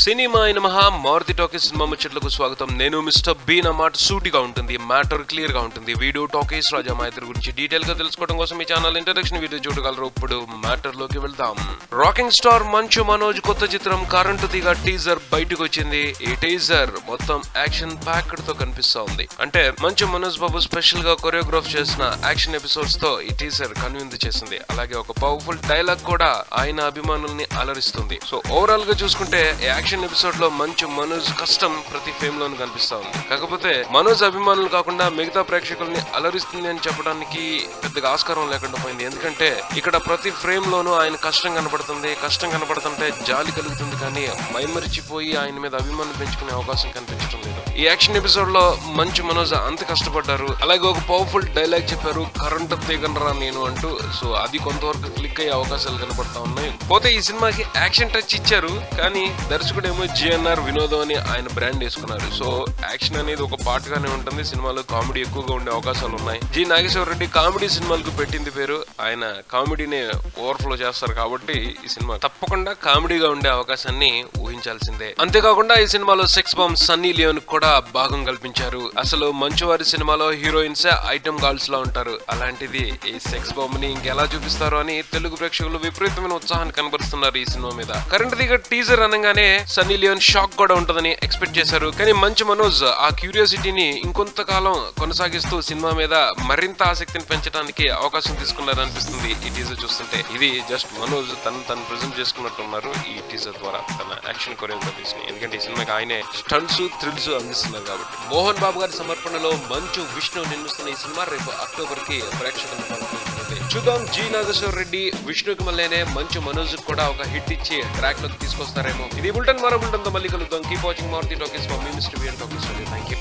Cinema అయిన మహా Maruti talkies cinema ముచ్చట్లకు స్వాగతం. నేను మిస్టర్ బీ. నా మాట సూటిగా ఉంటుంది, మ్యాటర్ క్లియర్ గా ఉంటుంది. వీడియో టాకీస్ రాజా మా ఇద్దరి గురించి డీటెయిల్ గా తెలుసుకోవడం కోసం ఈ ఛానల్ ఇంట్రడక్షన్ వీడియో చూడగలరు. ఇప్పుడు మ్యాటర్ లోకి వెళ్దాం. రాకింగ్ స్టార్ మంచు మనోజ్ కొత్త చిత్రం కరెంటు తీగ టీజర్ బయటకు వచ్చింది. ఈ టీజర్ మొత్తం యాక్షన్ ప్యాక్డ్ తో కనిపిస్తా ఉంది. అంటే మంచు మనోజ్ బాబు స్పెషల్ గా కొరియోగ్రాఫ్ చేసిన యాక్షన్ ఎపిసోడ్స్ తో ఈ టీజర్ కన్విన్స్ చేసింది. అలాగే ఒక పవర్ఫుల్ డైలాగ్ కూడా ఆయన అభిమానుల్ని అలరిస్తుంది. సో ఓవరాల్ గా చూసుకుంటే యాక్షన్ ఎపిసోడ్ లో మంచు మనోజ్ కష్టం ప్రతి ఫేమ్ లోను కనిపిస్తా ఉంది. కాకపోతే మనోజ్ అభిమానులు కాకుండా మిగతా ప్రేక్షకుల్ని అలరిస్తుంది అని చెప్పడానికి పెద్దగా ఆస్కారం లేకుండా పోయింది. ఎందుకంటే ఇక్కడ ప్రతి ఫ్రేమ్ లోనూ ఆయన కష్టం కనబడుతుంది. కష్టం కనబడుతుంటే జాలి కలుగుతుంది, కానీ మైమరిచిపోయి ఆయన మీద అభిమానం పెంచుకునే అవకాశం కనిపించడం లేదు. ఈ యాక్షన్ ఎపిసోడ్ లో మంచు మనోజ్ అంత కష్టపడ్డారు. అలాగే ఒక పవర్ఫుల్ డైలాగ్ చెప్పారు, కరెంట్ తీగనరా నేను అంటూ. సో అది కొంతవరకు క్లిక్ అయ్యే అవకాశాలు కనబడతా ఉన్నాయి. పోతే ఈ సినిమాకి యాక్షన్ టచ్ ఇచ్చారు, కానీ దర్శకుడేమో జిఎన్ఆర్ వినోదం అని ఆయన బ్రాండ్ వేసుకున్నారు. సో యాక్షన్ అనేది ఒక పార్ట్ గానే ఉంటుంది. సినిమాలో కామెడీ ఎక్కువగా ఉండే అవకాశాలు ఉన్నాయి. జి నాగేశ్వర రెడ్డి కామెడీ సినిమాలకు పెట్టింది పేరు. ఆయన కామెడీని ఓవర్ఫ్లో చేస్తారు కాబట్టి ఈ సినిమా తప్పకుండా కామెడీగా ఉండే అవకాశాన్ని ఊహించాల్సిందే. అంతేకాకుండా ఈ సినిమాలో సెక్స్ బాంబ్ సన్నీ లియోన్ కూడా భాగం కల్పించారు. అసలు మంచువారి సినిమాలో హీరోయిన్స్ ఐటమ్ గర్ల్స్ లా ఉంటారు. అలాంటిది ఈ సెక్స్ బాంబ్ ని ఇంకెలా చూపిస్తారు అని తెలుగు ప్రేక్షకులు విపరీతమైన ఉత్సాహాన్ని కనబరుస్తున్నారు ఈ సినిమా మీద. కరెంట్ దిగ టీజర్ అనగానే సన్నీ లియోన్ షాక్ కూడా ఉంటుందని ఎక్స్పెక్ట్ చేశారు. కానీ మంచు మనోజ్ ఆ క్యూరియాసిటీని ఇంకొంతకాలం కొనసాగిస్తూ సినిమా మీద మరింత ఆసక్తిని పెంచడానికి అవకాశం తీసుకున్నారు అనిపిస్తుంది ఈ టీజర్ చూస్తుంటే. ఇది జస్ట్ మనోజ్ తను ప్రెజెంట్ చేసుకున్నట్టున్నారు ఈ టీజర్ ద్వారా తన యాక్షన్ కొరియోగ్రఫీస్ ని. ఎందుకంటే ఈ సినిమాకి ఆయనే స్టంట్స్ థ్రిల్స్ అందిస్తున్నారు కాబట్టి. మోహన్ బాబు గారి సమర్పణలో మంచు విష్ణు నిర్మిస్తున్న ఈ సినిమా రేపు అక్టోబర్ కి ప్రేక్షకులను పంపుతుంది. చూద్దాం జి నాగేశ్వర రెడ్డి విష్ణుకి మళ్ళీనే మంచు మనోజ్ కూడా ఒక హిట్ ఇచ్చి ట్రాక్ లోకి తీసుకొస్తారేమో. ఇది బుల్టన్ మరో బుల్టన్ తో మళ్ళీ కలుద్దాం. Keep watching Maruti Talkies. మీ mister B and Talkies. Thank you.